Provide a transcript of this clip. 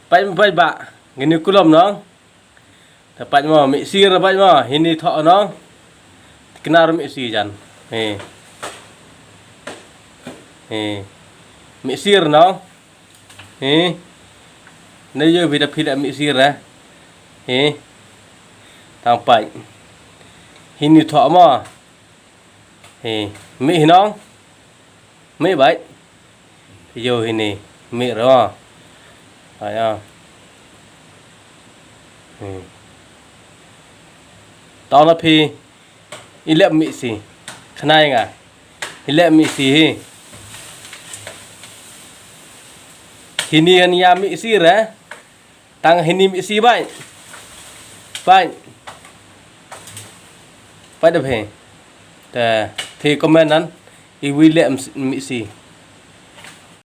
Pait bạ gini kulom nong dapat mo mixir dapat mo ini thọ nong kenar mixir jan mixir nong nếu như vì đã mixir ra thằng Pait ini thọ mo mỹ nong mỹ vậy thì giờ ini mỹ rồi phải không tao nói phi ilẹ̀ mỹ xì khăn này à ilẹ̀ mỹ xì hini hanya mỹ xì ra tăng hini mỹ xì vậy vậy phải được hè thì comment nắn ilẹ̀ mỹ xì